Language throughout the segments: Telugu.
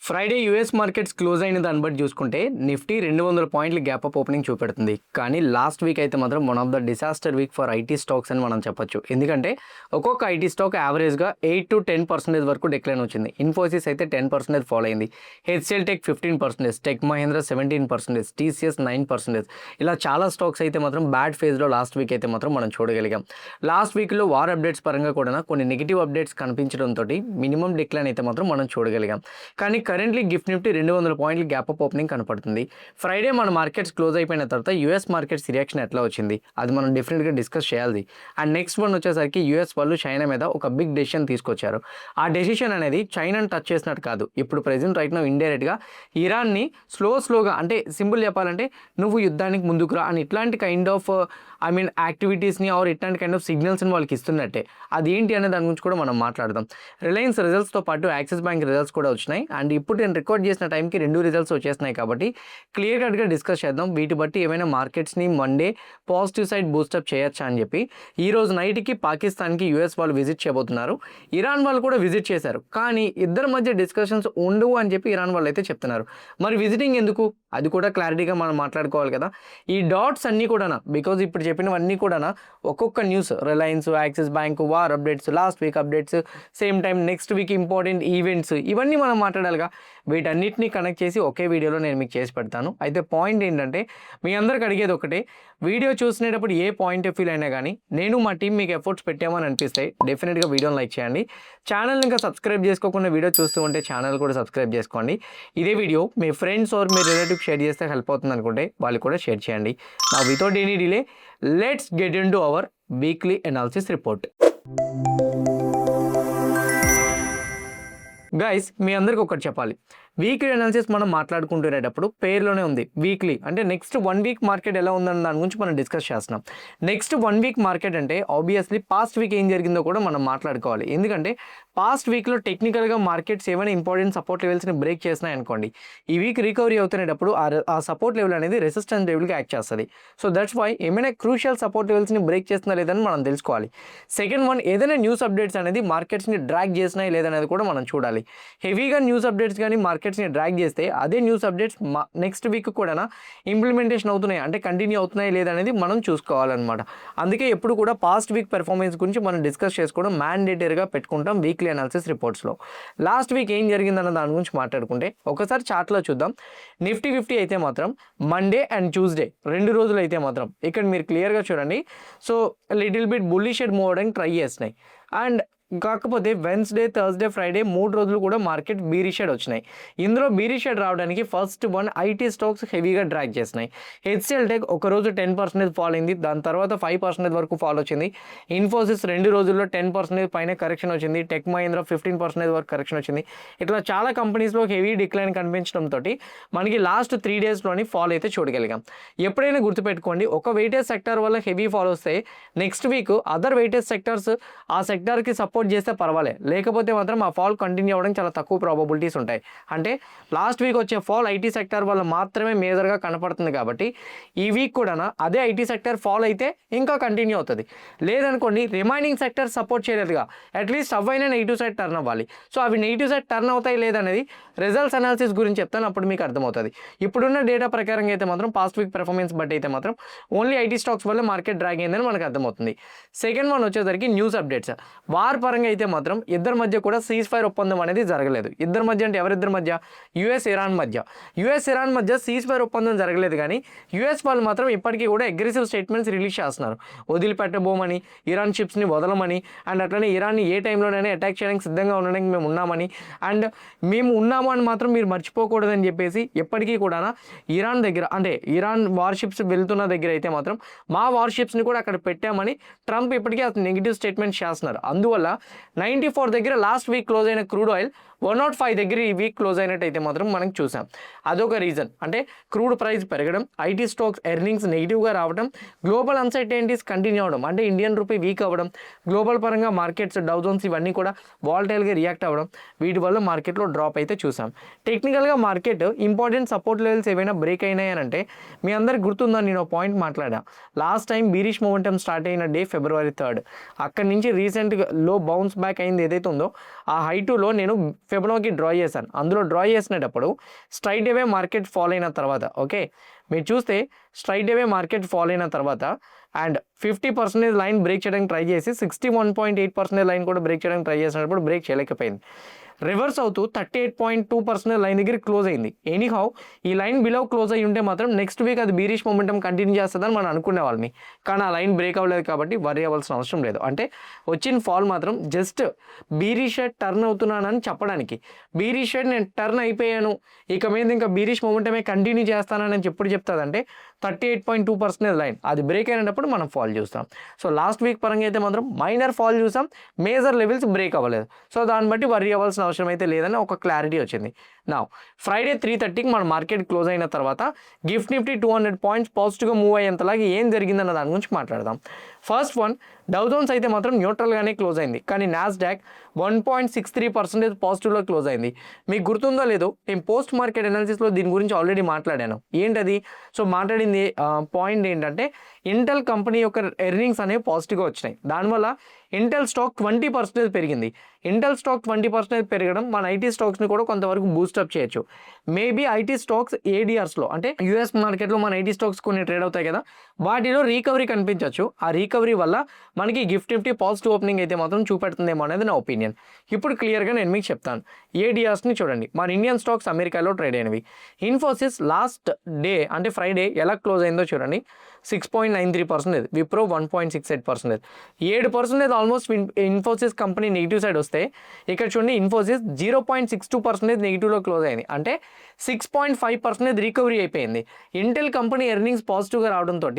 ఫ్రైడే యూఎస్ మార్కెట్స్ క్లోజ్ అయిన దాన్ని బట్టి చూసుకుంటే నిఫ్టీ 200 పాయింట్ల గ్యాప్ అప్ ఓపెనింగ్ చూపెడుతుంది. కానీ లాస్ట్ వీక్ అయితే మాత్రం one of the disaster week for IT stocks అని మనం చెప్పొచ్చు. ఎందుకంటే ఒక్కొక్క ఐటీ స్టాక్ యావరేజ్గా 8 to 10% వరకు డిక్లైన్ వచ్చింది. ఇన్ఫోసిస్ అయితే 10% ఫాలో అయింది. HCl tech 15%, tech Mahindra 17%, TCS 9%. ఇలా చాలా స్టాక్స్ అయితే మాత్రం బ్యాడ్ ఫేజ్లో లాస్ట్ వీక్ అయితే మాత్రం మనం చూడగలిగాం. లాస్ట్ వీక్లో వార్ అప్డేట్స్ పరంగా కూడా కొన్ని నెగిటివ్ అప్డేట్స్ కనిపించడంతో మినిమం డిక్లైన్ అయితే మాత్రం మనం చూడగలిగాం. కానీ కరెంట్లీ గిఫ్ట్ నిఫ్టీ 200 పాయింట్ల గ్యాప్ అప్ ఓపెనింగ్ కనపడుతుంది. ఫ్రైడే మన మార్కెట్స్ క్లోజ్ అయిపోయిన తర్వాత యూఎస్ మార్కెట్స్ రియాక్షన్ ఎట్లా వచ్చింది అది మనం డిఫరెంట్గా డిస్కస్ చేయాలి. అండ్ నెక్స్ట్ వన్ వచ్చేసరికి యూఎస్ వాళ్ళు చైనా మీద ఒక బిగ్ డెసిషన్ తీసుకొచ్చారు. ఆ డెసిషన్ అనేది చైనాని టచ్ చేసినట్టు కాదు. ఇప్పుడు ప్రెజెంట్ రైట్ నౌ ఇండైరెక్ట్గా ఇరాన్ని స్లోగా అంటే సింపుల్ చెప్పాలంటే నువ్వు యుద్ధానికి ముందుకు రా అని ఇట్లాంటి కైండ్ ఆఫ్ యాక్టివిటీస్ని ఆర్ ఇట్లాంటి కైండ్ ఆఫ్ సిగ్నల్స్ని వాళ్ళకి ఇస్తున్నట్టే. అది ఏంటి అనే దాని గురించి కూడా మనం మాట్లాడదాం. రిలయన్స్ రిజల్ట్స్తో పాటు యాక్సిస్ బ్యాంక్ రిజల్ట్స్ కూడా వచ్చినాయి. అండ్ ఇప్పుడు నేను రికార్డ్ చేసిన టైంకి 2 రిజల్ట్స్ వచ్చేస్తున్నాయి కాబట్టి క్లియర్ కట్గా డిస్కస్ చేద్దాం. వీటి బట్టి ఏమైనా మార్కెట్స్ని మండే పాజిటివ్ సైడ్ బూస్టప్ చేయొచ్చా అని చెప్పి. ఈ రోజు నైట్కి పాకిస్తాన్కి యూఎస్ వాళ్ళు విజిట్ చేయబోతున్నారు. ఇరాన్ వాళ్ళు కూడా విజిట్ చేశారు. కానీ ఇద్దరి మధ్య డిస్కషన్స్ ఉండవు అని చెప్పి ఇరాన్ వాళ్ళు అయితే చెప్తున్నారు. మరి విజిటింగ్ ఎందుకు అది కూడా క్లారిటీగా మనం మాట్లాడుకోవాలి కదా. ఈ డాట్స్ అన్నీ కూడా బికాజ్ ఇప్పుడు చెప్పినవన్నీ కూడా ఒక్కొక్క news Reliance, axis bank, war updates, last week updates, same time next week important events ఇవన్నీ మనం మాట్లాడాలిగా. వీటన్నిటిని కనెక్ట్ చేసి ఒకే వీడియోలో నేను మీకు చేసి పెడతాను. అయితే పాయింట్ ఏంటంటే మీ అందరికి అడిగేది ఒకటే, వీడియో చూసినప్పుడు ఏ పాయింట్ ఆఫ్ వ్యూ అయినా కానీ నేను మా టీం మీకు ఎఫర్ట్స్ పెట్టామని అనిపిస్తే డెఫినెట్గా వీడియోని లైక్ చేయండి. ఛానల్ ఇంకా సబ్స్క్రైబ్ చేసుకోకుండా వీడియో చూస్తూ ఉంటే ఛానల్ కూడా సబ్స్క్రైబ్ చేసుకోండి. ఇదే వీడియో మీ ఫ్రెండ్స్ ఆర్ మీ రిలేటివ్ షేర్ చేస్తే హెల్ప్ అవుతుంది అనుకుంటే వాళ్ళు కూడా షేర్ చేయండి. నా without any delay let's get into our weekly analysis report. Guys మీ అందరికి ఒకటి చెప్పాలి, వీక్లీ అనాలిసిస్ మనం మాట్లాడుకుంటునేటప్పుడు పేరులోనే ఉంది వీక్లీ. అంటే నెక్స్ట్ 1 వీక్ మార్కెట్ ఎలా ఉందన్న దాని గురించి మనం డిస్కస్ చేస్తున్నాం. నెక్స్ట్ 1 వీక్ మార్కెట్ అంటే ఆబ్వియస్లీ పాస్ట్ వీక్ ఏం జరిగిందో కూడా మనం మాట్లాడుకోవాలి. ఎందుకంటే పాస్ట్ వీక్లో టెక్నికల్గా మార్కెట్స్ ఏమైనా ఇంపార్టెంట్ సపోర్ట్ లెవెల్స్ని బ్రేక్ చేసినాయి అనుకోండి, ఈ వీక్ రికవరీ అవుతునేటప్పుడు ఆ సపోర్ట్ లెవెల్ అనేది రెసిస్టెన్స్ లెవెల్గా యాక్ట్ చేస్తుంది. సో దట్స్ వై ఏమైనా క్రూషియల్ సపోర్ట్ లెవెల్స్ని బ్రేక్ చేస్తున్నా లేదని మనం తెలుసుకోవాలి. సెకండ్ వన్, ఏదైనా న్యూస్ అప్డేట్స్ అనేది మార్కెట్స్ని డ్రాగ్ చేసినాయి లేదనేది కూడా మనం చూడాలి. హెవీగా న్యూస్ అప్డేట్స్ కానీ మార్కెట్స్ని డ్రాగ్ చేస్తే అదే న్యూస్ అప్డేట్స్ నెక్స్ట్ వీక్ కూడా ఇంప్లిమెంటేషన్ అవుతున్నాయి అంటే కంటిన్యూ అవుతున్నాయి లేదనేది మనం చూసుకోవాలన్నమాట. అందుకే ఎప్పుడు కూడా పాస్ట్ వీక్ పెర్ఫార్మెన్స్ గురించి మనం డిస్కస్ చేసుకోవడం మ్యాండేటరీగా పెట్టుకుంటాం వీక్లీ అనాలిసిస్ రిపోర్ట్స్లో. లాస్ట్ వీక్ ఏం జరిగిందన్న దాని గురించి మాట్లాడుకుంటే ఒకసారి చార్ట్లో చూద్దాం. నిఫ్టీ 50 అయితే మాత్రం మండే అండ్ ట్యూస్డే 2 రోజులు అయితే మాత్రం ఇక్కడ మీరు క్లియర్గా చూడండి. So little bit bullish shade move అవడానికి ట్రై చేస్తున్నాయి. అండ్ కాకపోతే వెన్స్డే, థర్స్డే, ఫ్రైడే 3 రోజులు కూడా మార్కెట్ బీరిష్ షేడ్ వచ్చినాయి. ఇందులో బీరిష్ షేడ్ రావడానికి ఫస్ట్ వన్ ఐటీ స్టాక్స్ హెవీగా డ్రాగ్ చేసినాయి. హెచ్సిఎల్ టెక్ ఒక రోజు 10% ఫాల్ అయింది, దాని తర్వాత 5% వరకు ఫాల్ వచ్చింది. ఇన్ఫోసిస్ 2 రోజుల్లో 10% పైన కరెక్షన్ వచ్చింది. టెక్ మహీంద్రా 15% వరకు కరెక్షన్ వచ్చింది. ఇట్లా చాలా కంపెనీస్లో హెవీ డిక్లైన్ కనిపించడంతో మనకి లాస్ట్ 3 డేస్లోని ఫాల్ అయితే చూడగలిగాం. ఎప్పుడైనా గుర్తుపెట్టుకోండి, ఒక వెయిటేజ్ సెక్టర్ వల్ల హెవీ ఫాల్ వస్తే next week other weightage sectors ఆ సెక్టర్కి సపోర్ట్ చేస్తే పర్వాలేదు, లేకపోతే మాత్రం ఆ ఫాల్ కంటిన్యూ అవ్వడం చాలా తక్కువ ప్రాబబిలిటీస్ ఉంటాయి. అంటే లాస్ట్ వీక్ వచ్చే ఫాల్ ఐటీ సెక్టర్ వల్ల మాత్రమే మేజర్గా కనపడుతుంది కాబట్టి ఈ వీక్ కూడా అదే ఐటీ సెక్టర్ ఫాల్ అయితే ఇంకా కంటిన్యూ అవుతుంది. లేదనుకోండి రిమైనింగ్ సెక్టర్ సపోర్ట్ చేయలేదుగా, అట్లీస్ట్ అవైనా నెగిటివ్ సైడ్ టర్న్ అవ్వాలి. సో అవి నెగిటివ్ సైడ్ టర్న్ అవుతాయి లేదనేది రిజల్ట్స్ అనాలిసిస్ గురించి చెప్తాను, అప్పుడు మీకు అర్థమవుతుంది. ఇప్పుడున్న డేటా ప్రకారంగా అయితే మాత్రం పాస్ట్ వీక్ పెర్ఫార్మెన్స్ బట్టి అయితే మాత్రం ఓన్లీ ఐటీ స్టాక్స్ వల్ల మార్కెట్ డ్రాగ్ అయిందని మనకు అర్థమవుతుంది. సెకండ్ వన్ వచ్చేసరికి న్యూస్ అప్డేట్స్. వార్ పరంగా అయితే మాత్రం ఇద్దరి మధ్య కూడా సీజ్ ఫైర్ ఒప్పందం అనేది జరగలేదు. ఇద్దరి మధ్య అంటే ఎవరిద్దరి మధ్య? యుఎస్ ఇరాన్ మధ్య సీజ్ ఫైర్ ఒప్పందం జరగలేదు. కానీ యుఎస్ వాళ్ళు మాత్రం ఇప్పటికీ కూడా అగ్రెసివ్ స్టేట్మెంట్స్ రిలీజ్ చేస్తున్నారు. వదిలిపెట్టబోమని, ఇరాన్ షిప్స్ని వదలమని, అండ్ అట్లనే ఇరాన్ని ఏ టైంలోనైనా అటాక్ చేయడానికి సిద్ధంగా ఉండడానికి మేము ఉన్నామని, అండ్ మేము ఉన్నాము అని మాత్రం మీరు మర్చిపోకూడదని చెప్పేసి ఎప్పటికీ కూడా ఇరాన్ దగ్గర అంటే ఇరాన్ వార్షిప్స్ వెళ్తున్న దగ్గర అయితే మాత్రం మా వార్షిప్స్ని కూడా అక్కడ పెట్టామని ట్రంప్ ఇప్పటికీ నెగిటివ్ స్టేట్మెంట్ చేస్తున్నారు. అందువల్ల 94 దగ్గర లాస్ట్ వీక్ క్లోజ్ అయిన క్రూడ్ ఆయిల్ 105 దగ్గర ఈ వీక్ క్లోజ్ అయినట్టయితే మాత్రం మనం చూసాం. అదొక రీజన్. అంటే క్రూడ్ ప్రైస్ పెరగడం, ఐటీ స్టాక్స్ ఎర్నింగ్స్ నెగిటివ్గా రావడం, గ్లోబల్ అన్సర్టెనిటీస్ కంటిన్యూ అవ్వడం, అంటే ఇండియన్ రూపీ వీక్ అవ్వడం, గ్లోబల్ పరంగా మార్కెట్స్ డౌ జోన్స్ ఇవన్నీ కూడా వాలటైల్గా రియాక్ట్ అవ్వడం, వీటి వల్ల మార్కెట్లో డ్రాప్ అయితే చూసాం. టెక్నికల్గా మార్కెట్ ఇంపార్టెంట్ సపోర్ట్ లెవెల్స్ ఏవైనా బ్రేక్ అయినాయనంటే మీ అందరికి గుర్తుందని నేను పాయింట్ మాట్లాడా. లాస్ట్ టైం బీరిష్ మూమెంటం స్టార్ట్ అయిన డే February 3rd. అక్కడి నుంచి రీసెంట్గా లో బౌన్స్ బ్యాక్ అయింది ఏదైతే ఉందో ఆ హై టూలో నేను ఫిబొనాకీ డ్రా చేశాను. అందులో డ్రా చేసినప్పుడు స్ట్రైట్ అవే మార్కెట్ ఫాల్ అయిన తర్వాత ఓకే మీరు చూస్తే స్ట్రైట్ అవే మార్కెట్ ఫాల్ అయిన తర్వాత అండ్ 50% లైన్ బ్రేక్ చేయడానికి ట్రై చేసి 61.8% లైన్ కూడా బ్రేక్ చేయడానికి ట్రై చేసినప్పుడు బ్రేక్ చేయలేకపోయింది. రివర్స్ అవుతూ 38.2% లైన్ దగ్గర క్లోజ్ అయింది. ఎనీహౌ ఈ లైన్ బిలో క్లోజ్ అయ్యి ఉంటే మాత్రం నెక్స్ట్ వీక్ అది బీరిష్ మొమెంటం కంటిన్యూ చేస్తుందని మనం అనుకునే వాళ్ళని, కానీ ఆ లైన్ బ్రేక్ అవ్వలేదు కాబట్టి వరీ అవ్వాల్సిన అవసరం లేదు. అంటే వచ్చిన ఫాల్ మాత్రం జస్ట్ బీరిష్ టర్న్ అవుతున్నానని చెప్పడానికి. బీరిష్ నేను టర్న్ అయిపోయాను ఇక మీద ఇంకా బీరిష్ మొమెంటమే కంటిన్యూ చేస్తానని ఎప్పుడు చెప్తాదంటే 38.2% లైన్ అది బ్రేక్ అయినప్పుడు మనం ఫాల్ చూస్తాం. సో లాస్ట్ వీక్ పరంగా అయితే మాత్రం మైనర్ ఫాల్ చూసాం, మేజర్ లెవెల్స్ బ్రేక్ అవ్వలేదు. సో దాన్ని బట్టి వరీ అవ్వాల్సిన అవసరం అయితే లేదని ఒక క్లారిటీ వచ్చింది. నా ఫ్రైడే 3:30కి మన మార్కెట్ క్లోజ్ అయిన తర్వాత గిఫ్ట్ నిఫ్టీ 200 పాయింట్స్ పాజిటివ్గా మూవ్ అయ్యేంతలాగా ఏం జరిగిందన్న దాని గురించి మాట్లాడదాం. ఫస్ట్ వన్ డౌ జోన్స్ అయితే మాత్రం న్యూట్రల్గానే క్లోజ్ అయింది, కానీ నాస్డాక్ 1.63% పాజిటివ్లో క్లోజ్ అయింది. మీకు గుర్తుందో లేదో నేను పోస్ట్ మార్కెట్ అనాలిసిస్లో దీని గురించి ఆల్రెడీ మాట్లాడాను. ఏంటది? సో మాట్లాడింది పాయింట్ ఏంటంటే ఇంటెల్ కంపెనీ యొక్క ఎర్నింగ్స్ అనేవి పాజిటివ్గా వచ్చినాయి. దానివల్ల ఇంటెల్ స్టాక్ 20% పెరిగింది. ఇంటెల్ స్టాక్ 20% పెరగడం మన ఐటీ స్టాక్స్ని కూడా కొంతవరకు బూస్టప్ చేయొచ్చు. మేబీ ఐటీ స్టాక్స్ ఏడిఆర్స్లో అంటే యూఎస్ మార్కెట్లో మన ఐటీ స్టాక్స్ కొన్ని ట్రేడ్ అవుతాయి కదా, వాటిలో రీకవరీ కనిపించవచ్చు. ఆ రీకవరీ వల్ల మనకి గిఫ్ట్ నిఫ్టీ పాజిటివ్ ఓపెనింగ్ అయితే మాత్రం చూపెడుతుందేమో అనేది నా ఒపీనియన్. ఇప్పుడు క్లియర్గా నేను మీకు చెప్తాను. ఏడిఆర్స్ని చూడండి, మన ఇండియన్ స్టాక్స్ అమెరికాలో ట్రేడ్ అయినవి. ఇన్ఫోసిస్ లాస్ట్ డే అంటే ఫ్రైడే ఎలా క్లోజ్ అయిందో చూడండి, 6.93%, Wipro 1.68%, 7% almost Infosys company negative side వస్తే ఇక్కడ చూడండి ఇన్ఫోసిస్ 0.62% నెగిటివ్లో క్లోజ్ అయింది. అంటే 6.5% రికవరీ అయిపోయింది. ఇంటెల్ కంపెనీ ఎర్నింగ్స్ పాజిటివ్గా రావడంతో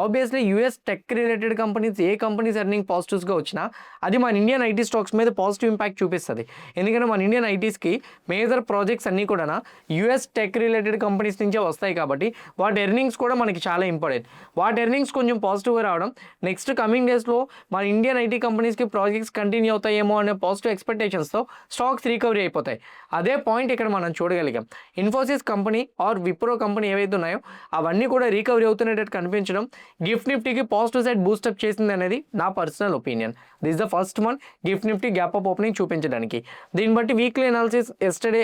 obviously US tech related companies ఏ కంపెనీస్ ఎర్నింగ్ పాజిటివ్స్గా వచ్చినా అది మన ఇండియన్ ఐటీ స్టాక్స్ మీద పాజిటివ్ ఇంపాక్ట్ చూపిస్తుంది. ఎందుకంటే మన ఇండియన్ ఐటీస్కి మేజర్ ప్రాజెక్ట్స్ అన్నీ కూడా యూఎస్ టెక్ రిలేటెడ్ కంపెనీస్ నుంచే వస్తాయి కాబట్టి వాటి ఎర్నింగ్స్ కూడా మనకి చాలా ఇంపార్టెంట్. వాటి ఎర్నింగ్స్ కొంచెం పాజిటివ్గా రావడం నెక్స్ట్ కమింగ్ డేస్లో మన ఇండియన్ ఐటీ కంపెనీస్కి ప్రాజెక్ట్స్ కంటిన్యూ అవుతాయేమో అనే పాజిటివ్ ఎక్స్పెక్టేషన్స్తో స్టాక్స్ రికవరీ అయిపోతాయి. అదే పాయింట్ ఇక్కడ మనం చూడగలిగాం. Infosys company or Wipro company ఏవైతే ఉన్నాయో అవన్నీ కూడా రికవరీ అవుతున్నట్టు కనిపించడం గిఫ్ట్ నిఫ్టీకి పాజిటివ్ సైడ్ బూస్టప్ చేసింది అనేది నా personal opinion. This the first one GIFT Nifty gap up opening చూపించడానికి. దీన్ని బట్టి weekly analysis yesterday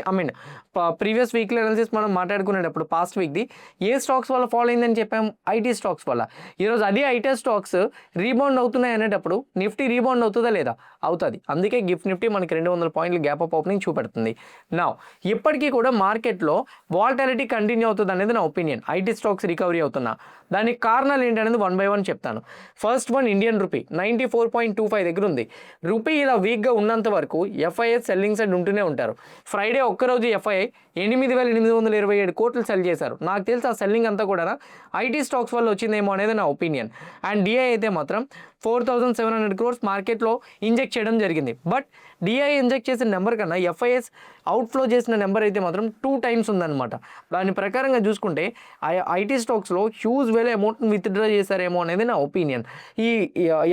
previous weekly analysis మనం మాట్లాడుకునేటప్పుడు పాస్ట్ వీక్ది ఏ స్టాక్స్ వల్ల ఫాలో అయిందని చెప్పాం, ఐటీ స్టాక్స్ వల్ల. ఈరోజు అదే ఐటీ స్టాక్స్ రీబౌండ్ అవుతున్నాయి అనేటప్పుడు నిఫ్టీ రీబౌండ్ అవుతుందా లేదా? అవుతుంది. అందుకే గిఫ్ట్ నిఫ్టీ మనకి 200 పాయింట్లు గ్యాప్ అప్ ఓపెనింగ్ చూపెడుతుంది. నా ఇప్పటికీ కూడా మార్కెట్లో వాలటాలిటీ కంటిన్యూ అవుతుంది అనేది నా ఒపీనియన్. ఐటీ స్టాక్స్ రికవరీ అవుతున్నా దానికి కారణాలు ఏంటనేది 1 by 1 చెప్తాను. ఫస్ట్ వన్ ఇండియన్ రూపీ 94.25 దగ్గర ఉంది. రూపీ ఇలా వీక్గా ఉన్నంత వరకు ఎఫ్ఐఐ సెల్లింగ్ సైడ్ ఉంటూనే ఉంటారు. ఫ్రైడే ఒక్కరోజు ఎఫ్ఐఐ 8,827 కోట్లు సెల్ చేశారు. నాకు తెలిసి ఆ సెల్లింగ్ అంతా కూడా ఐటీ స్టాక్స్ వల్ల వచ్చిందేమో అనేది నా ఒపీనియన్. అండ్ డిఐ అయితే మాత్రం 4,700 crores మార్కెట్లో ఇంజెక్ట్ చేయడం జరిగింది. బట్ డిఐ ఇంజెక్ట్ చేసిన నెంబర్ కన్నా ఎఫ్ఐఎస్ అవుట్ఫ్లో చేసిన నెంబర్ అయితే మాత్రం 2 times ఉందన్నమాట. దాని ప్రకారంగా చూసుకుంటే ఐటీ స్టాక్స్లో హ్యూజ్ వేల అమౌంట్ని విత్డ్రా చేశారేమో అనేది నా ఒపీనియన్. ఈ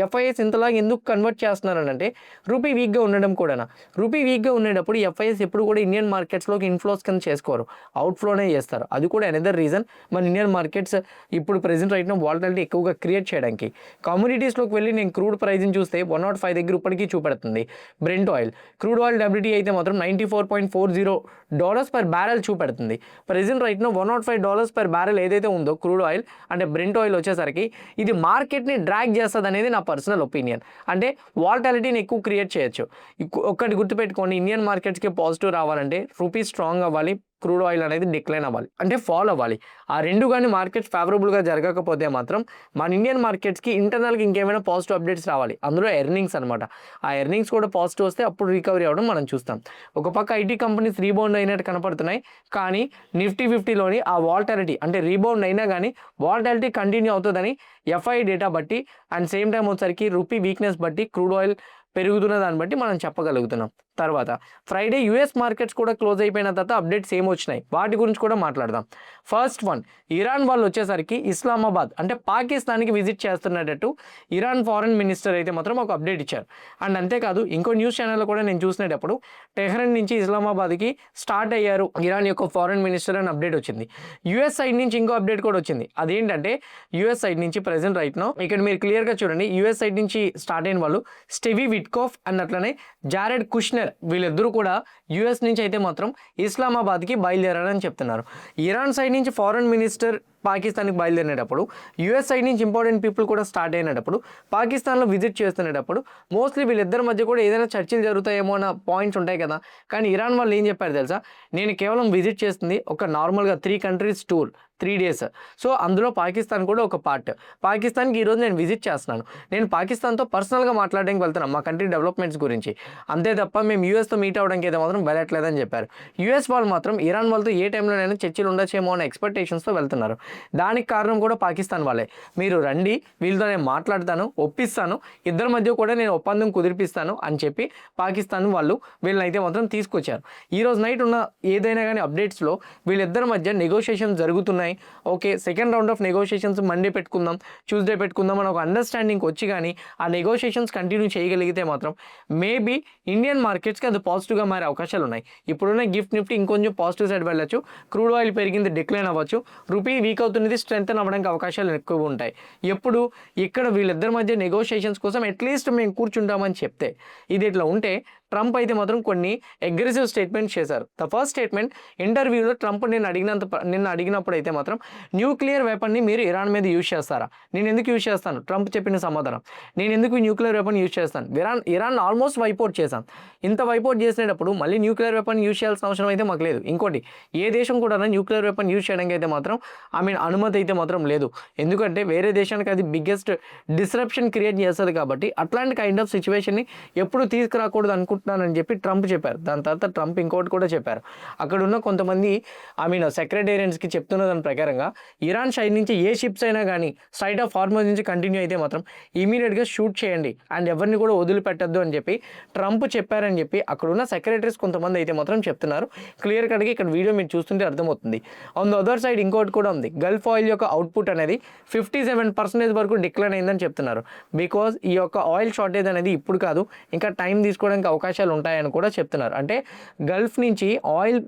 ఎఫ్ఐఎస్ ఇంతలాగా ఎందుకు కన్వర్ట్ చేస్తున్నారనంటే రూపీ వీక్గా ఉండడం కూడా. రూపీ వీక్గా ఉండేటప్పుడు ఎఫ్ఐఎస్ ఎప్పుడు కూడా ఇండియన్ మార్కెట్స్లోకి ఇన్ఫ్లోస్ కింద చేసుకోరు, అవుట్ఫ్లోనే చేస్తారు. అది కూడా అనదర్ రీజన్ మన ఇండియన్ మార్కెట్స్ ఇప్పుడు ప్రెజెంట్ రైట్ నా వాలటాలిటీ ఎక్కువగా క్రియేట్ చేయడానికి. కమ్యూనిటీస్లోకి వెళ్ళి నేను క్రూడ్ ప్రైస్ని చూస్తే 105 దగ్గర ఇప్పటికీ చూపెడుతుంది. Brent oil crude oil WT అయితే మాత్రం $94.40 per barrel చూపెడుతుంది. ప్రెజెంట్ రైట్ నా $105 per barrel ఏదైతే ఉందో క్రూడ్ ఆయిల్ అంటే బ్రెంట్ ఆయిల్ వచ్చేసరికి ఇది మార్కెట్ని డ్రాగ్ చేస్తుంది అనేది నా పర్సనల్ ఒపీనియన్. అంటే వాలటాలిటీని ఎక్కువ క్రియేట్ చేయొచ్చు. ఒక్కటి గుర్తుపెట్టుకోండి, ఇండియన్ మార్కెట్స్కి పాజిటివ్ రావాలంటే రూపీ స్ట్రాంగ్ అవ్వాలి, క్రూడ్ ఆయిల్ అనేది డిక్లైన్ అవ్వాలి, అంటే ఫాల్ అవ్వాలి. ఆ రెండు కానీ మార్కెట్స్ ఫేవరబుల్గా జరగకపోతే మాత్రం మన ఇండియన్ మార్కెట్స్కి ఇంటర్నల్గా ఇంకేమైనా పాజిటివ్ అప్డేట్స్ రావాలి. అందులో ఎర్నింగ్స్ అనమాట. ఆ ఎర్నింగ్స్ కూడా పాజిటివ్ వస్తే అప్పుడు రికవరీ అవ్వడం మనం చూస్తాం. ఒక పక్క ఐటీ కంపెనీస్ రీబౌండ్ అయినట్టు కనపడుతున్నాయి, కానీ నిఫ్టీ 50లోని ఆ వాలటాలిటీ అంటే రీబౌండ్ అయినా కానీ వాలటాలిటీ కంటిన్యూ అవుతుందని ఎఫ్ఐ డేటా బట్టి అండ్ సేమ్ టైం వచ్చేసరికి రూపీ వీక్నెస్ బట్టి క్రూడ్ ఆయిల్ పెరుగుతున్న దాన్ని బట్టి మనం చెప్పగలుగుతున్నాం. తర్వాత ఫ్రైడే యూఎస్ మార్కెట్స్ కూడా క్లోజ్ అయిపోయిన తర్వాత అప్డేట్స్ ఏమొచ్చినాయి వాటి గురించి కూడా మాట్లాడదాం. ఫస్ట్ వన్, ఇరాన్ వాళ్ళు వచ్చేసరికి ఇస్లామాబాద్ అంటే పాకిస్తాన్కి విజిట్ చేస్తున్నట్టు ఇరాన్ ఫారెన్ మినిస్టర్ అయితే మాత్రం ఒక అప్డేట్ ఇచ్చారు. అండ్ అంతేకాదు ఇంకో న్యూస్ ఛానల్లో కూడా నేను చూసినప్పుడు టెహ్రాన్ నుంచి ఇస్లామాబాద్కి స్టార్ట్ అయ్యారు ఇరాన్ యొక్క ఫారెన్ మినిస్టర్ అని అప్డేట్ వచ్చింది. యూఎస్ సైడ్ నుంచి ఇంకో అప్డేట్ కూడా వచ్చింది. అదేంటంటే యూఎస్ సైడ్ నుంచి ప్రెసెంట్ రైట్ నౌ ఇక్కడ మీరు క్లియర్గా చూడండి, యూఎస్ సైడ్ నుంచి స్టార్ట్ అయిన వాళ్ళు స్టెవీ విట్కోఫ్ అండ్ అట్లనే జారెడ్ కుష్నర్ వీళ్ళిద్దరూ కూడా యూఎస్ నుంచి అయితే మాత్రం ఇస్లామాబాద్కి బయలుదేరారని చెప్తున్నారు. ఇరాన్ సైడ్ నుంచి ఫారెన్ మినిస్టర్ పాకిస్తాన్కి బయలుదేరినప్పుడు యూఎస్ సైడ్ నుంచి ఇంపార్టెంట్ పీపుల్ కూడా స్టార్ట్ అయినప్పుడు పాకిస్తాన్లో విజిట్ చేస్తున్నప్పుడు మోస్ట్లీ వీళ్ళిద్దరి మధ్య కూడా ఏదైనా చర్చలు జరుగుతాయేమో అన్న పాయింట్స్ ఉంటాయి కదా. కానీ ఇరాన్ వాళ్ళు ఏం చెప్పారు తెలుసా, నేను కేవలం విజిట్ చేస్తుంది ఒక నార్మల్గా 3 కంట్రీస్ టూర్ 3 days. సో అందులో పాకిస్తాన్ కూడా ఒక పార్ట్. పాకిస్తాన్కి ఈరోజు నేను విజిట్ చేస్తున్నాను, నేను పాకిస్తాన్తో పర్సనల్గా మాట్లాడడానికి వెళ్తున్నాను మా కంట్రీ డెవలప్మెంట్స్ గురించి, అంతే తప్ప మేము యూఎస్తో మీట్ అవ్వడానికి అయితే మాత్రం వెళ్ళట్లేదని చెప్పారు. యూఎస్ వాళ్ళు మాత్రం ఇరాన్ వాళ్ళతో ఏ టైంలోనైనా చర్చలు ఉండొచ్చేమో అనే ఎక్స్పెక్టేషన్స్తో వెళ్తున్నారు. దానికి కారణం కూడా పాకిస్తాన్ వాళ్ళే. మీరు రండి, వీళ్ళతో నేను మాట్లాడతాను, ఒప్పిస్తాను, ఇద్దరి మధ్య కూడా నేను ఒప్పందం కుదిరిపిస్తాను అని చెప్పి పాకిస్తాన్ వాళ్ళు వీళ్ళని అయితే మాత్రం తీసుకొచ్చారు. ఈరోజు నైట్ ఉన్న ఏదైనా కానీ అప్డేట్స్లో వీళ్ళిద్దరి మధ్య నెగోషియేషన్స్ జరుగుతున్నాయి. Okay, second round of negotiations Monday పెట్టుకుందాం, ట్యూస్డే పెట్టుకుందాం అని ఒక అండర్స్టాండింగ్ వచ్చి కానీ ఆ నెగోషియేషన్స్ కంటిన్యూ చేయగలిగితే మాత్రం మేబీ ఇండియన్ మార్కెట్స్కి అది పాజిటివ్గా మారే అవకాశాలు ఉన్నాయి. ఇప్పుడున్న గిఫ్ట్ నిఫ్టీ ఇంకొంచెం పాజిటివ్ సైడ్ వెళ్ళచ్చు, క్రూడ్ ఆయిల్ పెరిగింది డిక్లైన్ అవ్వచ్చు, రూపీ వీక్ అవుతున్నది స్ట్రెంగ్తన్ అవ్వడానికి అవకాశాలు ఎక్కువ ఉంటాయి. ఎప్పుడు ఇక్కడ వీళ్ళిద్దరి మధ్య నెగోషియేషన్స్ కోసం అట్లీస్ట్ మేము కూర్చుంటామని చెప్తే, ఇది ఇట్లా ఉంటే ట్రంప్ అయితే మాత్రం కొన్ని అగ్రెసివ్ స్టేట్మెంట్స్ చేశారు. ద ఫస్ట్ స్టేట్మెంట్, ఇంటర్వ్యూలో ట్రంప్ నిన్న అడిగినప్పుడు అయితే మాత్రం న్యూక్లియర్ వెపన్ని మీరు ఇరాన్ మీద యూజ్ చేస్తారా, నేను ఎందుకు యూజ్ చేస్తాను, ట్రంప్ చెప్పిన సమాధానం, నేను ఎందుకు న్యూక్లియర్ వెపన్ యూజ్ చేస్తాను, ఇరాన్ ఆల్మోస్ట్ వైపౌట్ చేశాను, ఇంత వైపౌట్ చేసేటప్పుడు మళ్ళీ న్యూక్లియర్ వెపన్ యూజ్ చేయాల్సిన అవసరం అయితే మాకు లేదు. ఇంకోటి, ఏ దేశం కూడా న్యూక్లియర్ వెపన్ యూజ్ చేయడానికి అయితే మాత్రం అనుమతి అయితే మాత్రం లేదు, ఎందుకంటే వేరే దేశానికి అది బిగ్గెస్ట్ డిస్రప్షన్ క్రియేట్ చేస్తుంది కాబట్టి అట్లాంటి కైండ్ ఆఫ్ సిచ్యువేషన్ని ఎప్పుడు తీసుకురాకూడదు అనుకుంటున్నానని చెప్పి ట్రంప్ చెప్పారు. దాని తర్వాత ట్రంప్ ఇంకోటి కూడా చెప్పారు, అక్కడ ఉన్న కొంతమంది సెక్రటేరియన్స్కి చెప్తున్న దాని ప్రకారంగా ఇరాన్ సైడ్ నుంచి ఏ షిప్స్ అయినా కానీ స్ట్రైట్ ఆఫ్ హార్మోజ్ నుంచి కంటిన్యూ అయితే మాత్రం ఇమీడియట్గా షూట్ చేయండి అండ్ ఎవరిని కూడా వదిలిపెట్టద్దు అని చెప్పి ట్రంప్ చెప్పారని చెప్పి అక్కడ ఉన్న సెక్రటరీస్ కొంతమంది అయితే మాత్రం చెప్తున్నారు. క్లియర్ కట్గా ఇక్కడ వీడియో మీరు చూస్తుంటే అర్థమవుతుంది. ఆన్ ద అదర్ సైడ్ ఇంకోటి కూడా ఉంది, గల్ఫ్ ఆయిల్ యొక్క అవుట్పుట్ అనేది 57% వరకు డిక్లైన్ అయిందని చెప్తున్నారు. బికాజ్ ఈ యొక్క ఆయిల్ షార్టేజ్ అనేది ఇప్పుడు కాదు, ఇంకా టైం తీసుకోవడానికి అవకాశాలు ఉంటాయని కూడా చెప్తున్నారు. అంటే గల్ఫ్ నుంచి ఆయిల్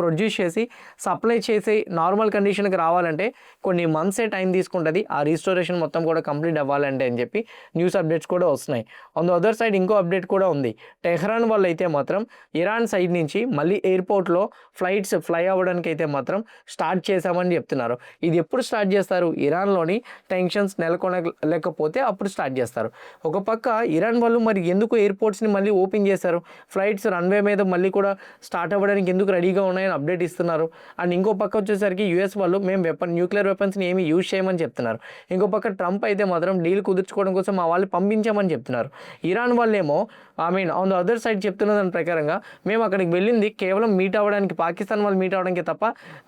ప్రొడ్యూస్ చేసి సప్లై చేసి నార్మల్ కండిషన్కి రావాలంటే కొన్ని మంత్సే టైం తీసుకుంటుంది, ఆ రీస్టోరేషన్ మొత్తం కూడా కంప్లీట్ అవ్వాలంటే అని చెప్పి న్యూస్ అప్డేట్స్ కూడా వస్తున్నాయి. ఆన్ ద అదర్ సైడ్ ఇంకో అప్డేట్ కూడా ఉంది, టెహ్రాన్ వాళ్ళు అయితే మాత్రం ఇరాన్ సైడ్ నుంచి మళ్ళీ ఎయిర్పోర్ట్లో ఫ్లైట్స్ ఫ్లై అవ్వడానికి అయితే మాత్రం స్టార్ట్ చేశామని చెప్తున్నారు. ఇది ఎప్పుడు స్టార్ట్ చేస్తారు, ఇరాన్లోని టెన్షన్స్ నెలకొనలేకపోతే అప్పుడు స్టార్ట్ చేస్తారు. ఒక పక్క ఇరాన్ వాళ్ళు మరి ఎందుకు ఎయిర్పోర్ట్స్ని మళ్ళీ ఓపెన్ చేశారు, ఫ్లైట్స్ రన్వే మీద మళ్ళీ కూడా స్టార్ట్ అవ్వడానికి ఎందుకు రెడీగా ఉన్నాయని అప్డేట్ ఇస్తున్నారు. అండ్ ఇంకో పక్క వచ్చేసరికి యూఎస్ వాళ్ళు మేము న్యూక్లియర్ వెపన్స్ని ఏమి యూజ్ చేయమని చెప్తున్నారు. ఇంకో పక్క ట్రంప్ అయితే మాత్రం డీల్ కుదుర్చుకోవడం కోసం మా వాళ్ళు పంపించామని చెప్తున్నారు. ఇరాన్ వాళ్ళేమో ఆన్ ద అదర్ సైడ్ చెప్తున్న దాని ప్రకారంగా మేము అక్కడికి వెళ్ళింది కేవలం మీట్ అవ్వడానికి, పాకిస్తాన్ వాళ్ళు మీట్ అవ్వడానికి తప్ప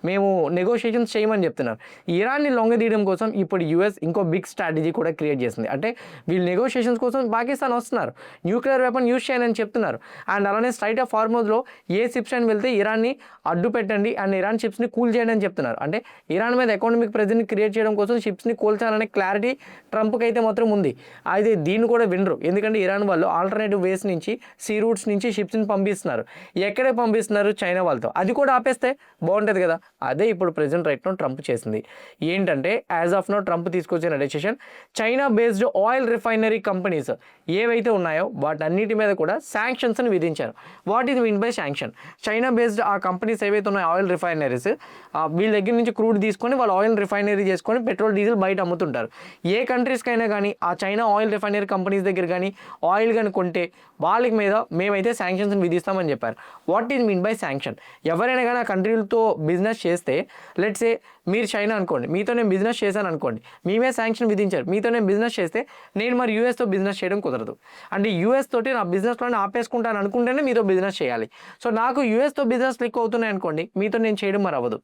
మేము నెగోషియేషన్స్ చేయమని చెప్తున్నారు. ఇరాన్ని లొంగదీయడం కోసం ఇప్పుడు యూఎస్ ఇంకో బిగ్ స్ట్రాటజీ కూడా క్రియేట్ చేసింది. అంటే వీళ్ళు నెగోషియేషన్స్ కోసం పాకిస్తాన్ వస్తున్నారు, న్యూక్లియర్ వెపన్ యూజ్ చేయని చెప్తున్నారు. అండ్ అలానే స్ట్రైట్ ఆఫ్ హార్మోజ్లో ఏ షిప్స్ అని వెళ్తే ఇరాన్ని అడ్డు పెట్టండి అండ్ ఇరాన్ షిప్స్ని కూల్ చేయండి అని చెప్తున్నారు. అంటే ఇరాన్ మీద ఎకనామిక్ ప్రెజర్ని క్రియేట్ చేయడం కోసం షిప్స్ని కూల్చాలనే క్లారిటీ ట్రంప్కి అయితే మాత్రం ఉంది. అయితే దీన్ని కూడా వినరు, ఎందుకంటే ఇరాన్ వాళ్ళు ఆల్టర్నేటివ్ వేస్ నుంచి సీ రూట్స్ నుంచి షిప్స్ని పంపిస్తున్నారు. ఎక్కడే పంపిస్తున్నారు, చైనా వాళ్ళతో, అది కూడా ఆపేస్తే బాగుంటుంది కదా. అదే ఇప్పుడు ప్రెజెంట్ రైట్ నో ట్రంప్ చేసింది. ఏంటంటే యాజ్ ఆఫ్ నో ట్రంప్ తీసుకొచ్చిన decision, China based oil refinery companies ఏవైతే ఉన్నాయో వాటన్నిటి మీద కూడా శాంక్షన్స్ని విధించారు. What is mean by sanction, China based ఆ కంపెనీస్ ఏవైతే ఉన్నాయో ఆయిల్ రిఫైనరీస్, వీళ్ళ దగ్గర నుంచి క్రూడ్ తీసుకొని వాళ్ళు ఆయిల్ రిఫైనరీ చేసుకొని పెట్రోల్ డీజిల్ బయట అమ్ముతుంటారు. ఏ కంట్రీస్కైనా కానీ ఆ చైనా ఆయిల్ రిఫైనరీ కంపెనీస్ దగ్గర కానీ ఆయిల్ కానీ కొంటే వాళ్ళకి మీద మేమైతే శాంక్షన్స్ని విధిస్తామని చెప్పారు. What is mean by sanction, ఎవరైనా కానీ ఆ కంట్రీలతో బిజినెస్ చేస్తే, లెట్స్ ఏ మీరు చైనా అనుకోండి, మీతో నేను బిజినెస్ చేశాను అనుకోండి, మేమే శాంక్షన్ విధించారు, మీతో నేను బిజినెస్ చేస్తే నేను మరి యూఎస్తో బిజినెస్ చేయడం కుదరదు. అంటే యూఎస్ తోటి నా బిజినెస్లోనే ఆపేసుకుంటాను అనుకుంటేనే మీతో బిజినెస్ చేయాలి. సో నాకు యూఎస్తో బిజినెస్ క్లిక్ అవుతున్నాయి అనుకోండి, మీతో నేను చేయడం మరి అవ్వదు.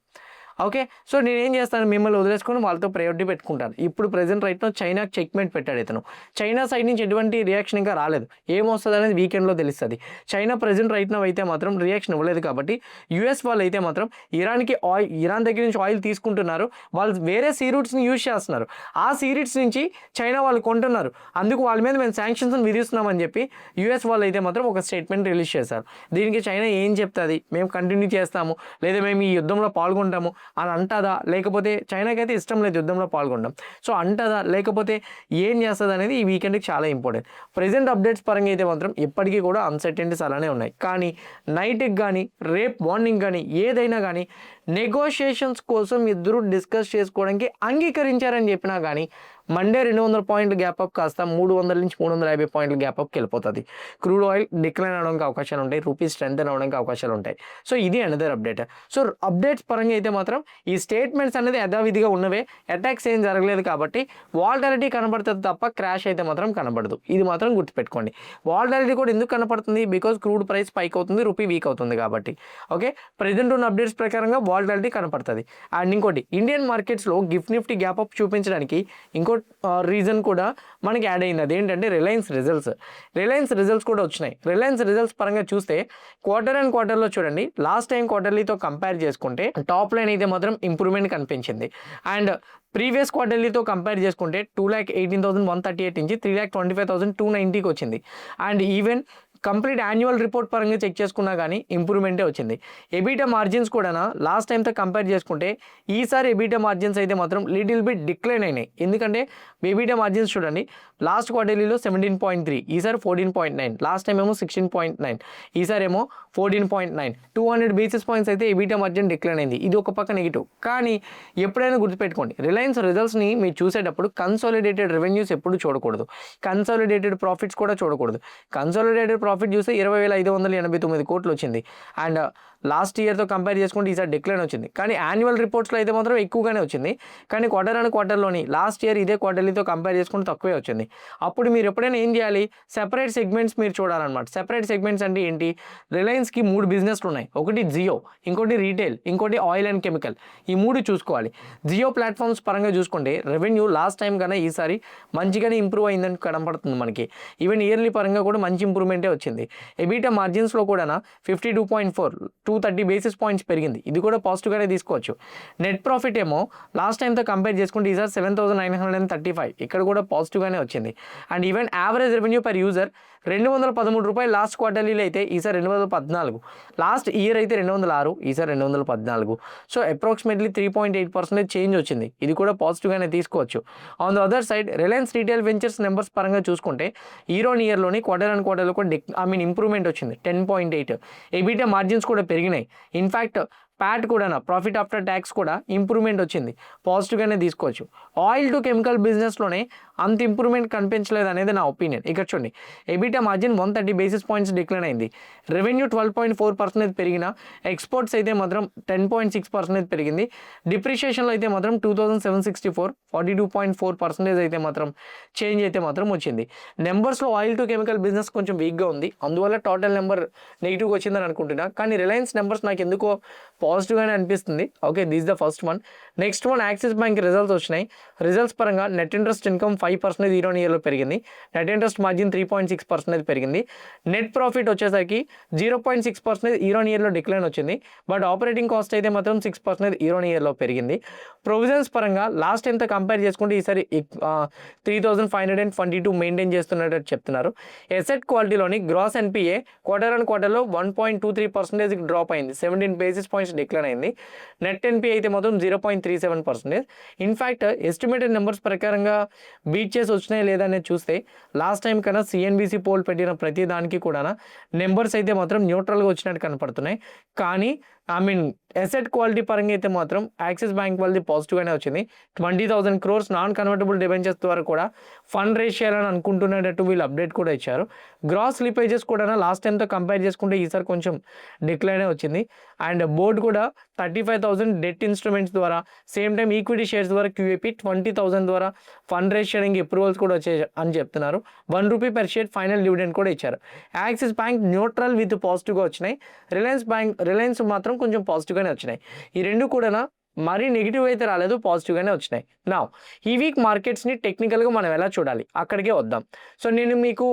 ఓకే. సో నేనేం చేస్తాను, మిమ్మల్ని వదిలేసుకొని వాళ్ళతో ప్రయారిటీ పెట్టుకుంటాను. ఇప్పుడు ప్రెజెంట్ రైట్‌లో చైనాకి చెక్‌మేట్ పెట్టాడు ఇతను. చైనా సైడ్ నుంచి ఎటువంటి రియాక్షన్ ఇంకా రాలేదు. ఏమొస్తదనేది వీకెండ్‌లో తెలుస్తది. చైనా ప్రెజెంట్ రైట్ నౌ అయితే మాత్రం రియాక్షన్ ఇవ్వలేదు కాబట్టి యూఎస్ వాళ్ళైతే మాత్రం ఇరాన్ దగ్గర నుంచి ఆయిల్ తీసుకుంటున్నారు. వాళ్ళు వేరే సీ రూట్స్‌ని యూజ్ చేస్తున్నారు. ఆ సీ రూట్స్ నుంచి చైనా వాళ్ళు కొంటున్నారు. అందుకు వాళ్ళ మీద మేము శాంక్షన్స్‌ని విధిస్తున్నామని చెప్పి యూఎస్ వాళ్ళైతే మాత్రం ఒక స్టేట్మెంట్ రిలీజ్ చేశారు. దీనికి చైనా ఏం చెప్తది? మేము కంటిన్యూ చేస్తాము, లేదా మేము ఈ యుద్ధంలో పాల్గొంటాము అని అంటదా? లేకపోతే చైనాకైతే ఇష్టం లేదు యుద్ధంలో పాల్గొనడం. సో అంటదా? లేకపోతే ఏం చేస్తది అనేది ఈ వీకెండ్‌కి చాలా ఇంపార్టెంట్. ప్రెజెంట్ అప్డేట్స్ పరంగా అయితే మాత్రం ఇప్పటికీ కూడా అన్సర్టెనిటీస్ అలానే ఉన్నాయి. కానీ నైట్‌కి కానీ, రేపు మార్నింగ్ కానీ, ఏదైనా కానీ నెగోషియేషన్స్ కోసం ఇద్దరు డిస్కస్ చేసుకోవడానికి అంగీకరించారని చెప్పినా కానీ మండే 200 పాయింట్ల గ్యాప్ అప్ కాస్త 300 నుంచి 350 పాయింట్ల గ్యాప్ అప్కి వెళ్ళిపోతుంది. క్రూడ్ ఆయిల్ డిక్లైన్ అవడానికి అవకాశాలు ఉంటాయి, రూపీ స్ట్రెంథెన్ అవడానికి అవకాశాలు ఉంటాయి. సో ఇది అనదర్ అప్డేట్. సో అప్డేట్స్ పరంగా అయితే మాత్రం ఈ స్టేట్మెంట్స్ అనేది యథావిధిగా ఉన్నవే, అటాక్స్ ఏం జరగలేదు కాబట్టి వాల్టాలిటీ కనబడుతుంది తప్ప క్రాష్ అయితే మాత్రం కనబడదు. ఇది మాత్రం గుర్తుపెట్టుకోండి. వాల్టాలిటీ కూడా ఎందుకు కనపడుతుంది? బికాజ్ క్రూడ్ ప్రైస్ పైక్ అవుతుంది, రూపీ వీక్ అవుతుంది కాబట్టి. ఓకే, ప్రెజెంట్ ఉన్న అప్డేట్స్ ప్రకారంగా వాల్టాలిటీ కనపడుతుంది. అండ్ ఇంకోటి, ఇండియన్ మార్కెట్స్లో గిఫ్ట్ నిఫ్టీ గ్యాప్ అప్ చూపించడానికి ఇంకో రీజన్ కూడా మనకి యాడ్ అయింది. అదేంటంటే రిలయన్స్ రిజల్ట్స్ కూడా వచ్చినాయి. రిలయన్స్ రిజల్ట్స్ పరంగా చూస్తే క్వార్టర్ అండ్ క్వార్టర్లో చూడండి, లాస్ట్ టైం క్వార్టర్లీతో కంపేర్ చేసుకుంటే టాప్ లైన్ అయితే మాత్రం ఇంప్రూవ్మెంట్ కనిపించింది. అండ్ ప్రీవియస్ క్వార్టర్లీతో కంపేర్ చేసుకుంటే 2,18,138 నుంచి 3,25,290కి వచ్చింది. And even complete annual report పరంగా చెక్ చేసుకున్నా కానీ ఇంప్రూవ్మెంటే వచ్చింది. ఎబిటా మార్జిన్స్ కూడా లాస్ట్ టైంతో కంపేర్ చేసుకుంటే ఈసారి ఎబిటా మార్జిన్స్ అయితే మాత్రం లిటిల్ బిట్ డిక్లైన్ అయినాయి. ఎందుకంటే ఎబిటా మార్జిన్స్ చూడండి, లాస్ట్ క్వార్టర్లీలో 17.3, ఈసారి 14.9, లాస్ట్ టైం ఏమో 16.9, ఈసారి ఏమో 14.9, 200 బేసిస్ పాయింట్స్ అయితే ఎబిటా మార్జిన్ డిక్లైన్ అయింది. ఇది ఒక పక్క నెగిటివ్. కానీ ఎప్పుడైనా గుర్తుపెట్టుకోండి, రిలయన్స్ రిజల్ట్స్ని మీరు చూసేటప్పుడు కన్సాలిడేటెడ్ రెవెన్యూస్ ఎప్పుడు చూడకూడదు, కన్సాలిడేటెడ్ ప్రాఫిట్స్ కూడా చూడకూడదు. కన్సాలిడేటెడ్ ప్రాఫిట్ చూస్తే 20,589 కోట్లు వచ్చింది. అండ్ లాస్ట్ ఇయర్తో కంపేర్ చేసుకుంటే ఈసారి డిక్లైన్ వచ్చింది. కానీ యాన్యువల్ రిపోర్ట్స్లో అయితే మాత్రం ఎక్కువగానే వచ్చింది. కానీ క్వార్టర్ అండ్ క్వార్టర్లోని లాస్ట్ ఇయర్ ఇదే క్వార్టర్లీతో కంపేర్ చేసుకుంటే తక్కువే వచ్చింది. అప్పుడు మీరు ఎప్పుడైనా ఏం చేయాలి, సెపరేట్ సెగ్మెంట్స్ మీరు చూడాలన్నమాట. సెపరేట్ సెగ్మెంట్స్ అంటే ఏంటి? రిలయన్స్కి 3 బిజినెస్లు ఉన్నాయి. ఒకటి జియో, ఇంకోటి రీటైల్, ఇంకోటి ఆయిల్ అండ్ కెమికల్. ఈ 3 చూసుకోవాలి. జియో ప్లాట్ఫామ్స్ పరంగా చూసుకుంటే రెవెన్యూ లాస్ట్ టైం కన్నా ఈసారి మంచిగానే ఇంప్రూవ్ అయిందని కనపడుతుంది మనకి. ఈవెన్ ఇయర్లీ పరంగా కూడా మంచి ఇంప్రూవ్మెంటే వచ్చింది. ఎబిటా మార్జిన్స్లో కూడా 52.4, 230 బేసిస్ పాయింట్స్ పెరిగింది. ఇది కూడా పాజిటివ్గానే తీసుకోవచ్చు. నెట్ ప్రాఫిట్ ఏమో లాస్ట్ టైంతో కంపేర్ చేసుకుంటే ఈసారి 7,935, ఇక్కడ కూడా పాజిటివ్గానే వచ్చింది. And even average revenue per user 213 రూపాయలు లాస్ట్ క్వార్టర్లీలో అయితే ఈసారి 214, లాస్ట్ ఇయర్ అయితే 206, ఈసారి 214. సో అప్రాక్సిమేట్లీ 3.8% చేంజ్ వచ్చింది. ఇది కూడా పాజిటివ్గానే తీసుకోవచ్చు. On the other side Reliance retail ventures numbers పరంగా చూసుకుంటే ఇయర్ ఆన్ ఇయర్లోని క్వార్టర్ అండ్ క్వార్టర్లో కూడా ఇంప్రూవ్మెంట్ వచ్చింది 10.8. ఎబిటా మార్జిన్స్ కూడా పెరిగినాయి. ఇన్ఫ్యాక్ట్ ప్యాట్ కూడా, ప్రాఫిట్ ఆఫ్టర్ ట్యాక్స్ కూడా ఇంప్రూవ్మెంట్ వచ్చింది. పాజిటివ్గానే తీసుకోవచ్చు. ఆయిల్ టు కెమికల్ బిజినెస్లోనే అంత ఇంప్రూవ్మెంట్ కనిపించలేదు అనేది నా ఒపీనియన్. ఇక్కడ చూడండి, EBITDA margin 130 basis points decline అయింది. రెవెన్యూ 12.4% పెరిగిన, ఎక్స్పోర్ట్స్ అయితే మాత్రం 10.6% పెరిగింది. డిప్రిషియేషన్లో అయితే మాత్రం 2,764, 42.4% అయితే మాత్రం చేంజ్ అయితే మాత్రం వచ్చింది. నెంబర్స్లో ఆయిల్ టు కెమికల్ బిజినెస్ కొంచెం వీక్గా ఉంది, అందువల్ల టోటల్ నెంబర్ నెగిటివ్గా వచ్చిందని అనుకుంటున్నా. కానీ రిలయన్స్ నెంబర్స్ నాకు ఎందుకో పాజిటివ్గానే అనిపిస్తుంది. Okay, this the first one. Next one, axis bank results వచ్చినాయి. రిజల్ట్స్ పరంగా net interest income 5% year on ఇయర్లో పెరిగింది. నెట్ ఇంట్రెస్ట్ మార్జిన్ 3.6% పెరిగింది. నెట్ ప్రాఫిట్ వచ్చేసరికి 0.6% ఇయర్ ఆన్ ఇయర్లో డిక్లైన్ వచ్చింది. బట్ ఆపరేటింగ్ కాస్ట్ అయితే మాత్రం 6% ఇయర్ ఆన్ ఇయర్లో పెరిగింది. ప్రొవిజన్స్ పరంగా లాస్ట్ టైంతో కంపేర్ చేసుకుంటే ఈసారి 3,522 మెయింటైన్ చేస్తున్నట్టు చెప్తున్నారు. ఎసెట్ క్వాలిటీలోని గ్రాస్ ఎన్పిఏ క్వార్టర్ అండ్ క్వార్టర్లో 1.23% డ్రాప్ అయింది, 17 బేసిస్ పాయింట్స్ డిక్లైన్ అయింది. నెట్ ఎన్పిఏ అయితే మాత్రం 0.37%. ఇన్ఫ్యాక్ట్ ఎస్టిమేటెడ్ నెంబర్స్ ప్రకారంగా బీట్ చేసి వచ్చినాయి లేదా అనేది చూస్తే లాస్ట్ టైం కన్నా సిఎన్బిసి పోల్ పెట్టిన ప్రతి దానికి కూడా నెంబర్స్ అయితే మాత్రం న్యూట్రల్గా వచ్చినట్టు కనపడుతున్నాయి. కానీ ఎసెట్ క్వాలిటీ పరంగా అయితే మాత్రం యాక్సిస్ బ్యాంక్ వాళ్ళది పాజిటివ్గానే వచ్చింది. 20,000 crores నాన్ కన్వర్టబుల్ డిబెంచర్స్ ద్వారా కూడా ఫండ్ రేస్ చేయాలని అనుకుంటున్నట్టు వీళ్ళు అప్డేట్ కూడా ఇచ్చారు. గ్రాస్ స్లిపేజెస్ కూడా లాస్ట్ టైంతో కంపేర్ చేసుకుంటే ఈసారి కొంచెం డిక్లైనే వచ్చింది. అండ్ బోర్డు కూడా 35,000 డెట్ ఇన్స్ట్రుమెంట్స్ ద్వారా, సేమ్ టైం ఈక్విటీ షేర్స్ ద్వారా QAP 20,000 ద్వారా ఫండ్ రేస్ చేయడానికి అప్రూవల్స్ కూడా వచ్చాయి అని చెప్తున్నారు. ₹1 per share ఫైనల్ డివిడెండ్ కూడా ఇచ్చారు. యాక్సిస్ బ్యాంక్ న్యూట్రల్ విత్ పాజిటివ్గా వచ్చినాయి. రిలయన్స్ మాత్రం కొంచెం పాజిటివ్గానే వచ్చినాయి. ఈ రెండు కూడా మరీ నెగిటివ్ అయితే రాలేదు, పాజిటివ్గానే వచ్చినాయి. నా ఈ వీక్ మార్కెట్స్ని టెక్నికల్గా మనం ఎలా చూడాలి అక్కడికే వద్దాం. సో నేను మీకు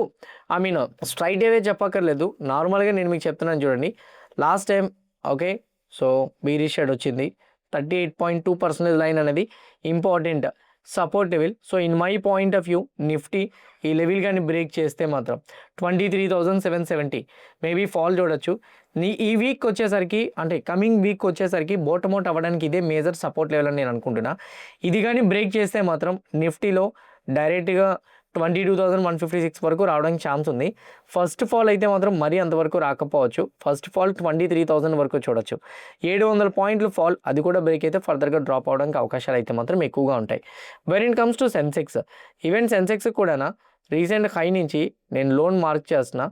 స్ట్రైట్ అవే చెప్పక్కర్లేదు, నార్మల్గా నేను మీకు చెప్తున్నాను చూడండి. Last time okay, so బీరిష్ shade వచ్చింది. 38.2% లైన్ అనేది important support level. So in my point of view Nifty ఈ లెవెల్ కానీ బ్రేక్ చేస్తే మాత్రం 23,770 మేబీ ఫాల్ చూడొచ్చు. ఈ వీక్ వచ్చేసరికి అంటే కమింగ్ వీక్ వచ్చేసరికి బాటమ్ అవుట్ అవ్వడానికి ఇదే మేజర్ సపోర్ట్ లెవెల్ అని నేను అనుకుంటున్నా. ఇది కానీ బ్రేక్ చేస్తే మాత్రం నిఫ్టీలో డైరెక్ట్గా 22,156 వరకు రావడానికి ఛాన్స్ ఉంది. ఫస్ట్ ఫాల్ అయితే మాత్రం మరీ అంతవరకు రాకపోవచ్చు. ఫస్ట్ ఫాల్ 23,000 వరకు చూడొచ్చు. 700 పాయింట్లు ఫాల్, అది కూడా బ్రేక్ అయితే ఫర్దర్గా డ్రాప్ అవడానికి అవకాశాలు అయితే మాత్రం ఎక్కువగా ఉంటాయి. When it comes to Sensex, even Sensex కూడా రీసెంట్ హై నుంచి నేను లోన్ మార్క్ చేస్తున్నా,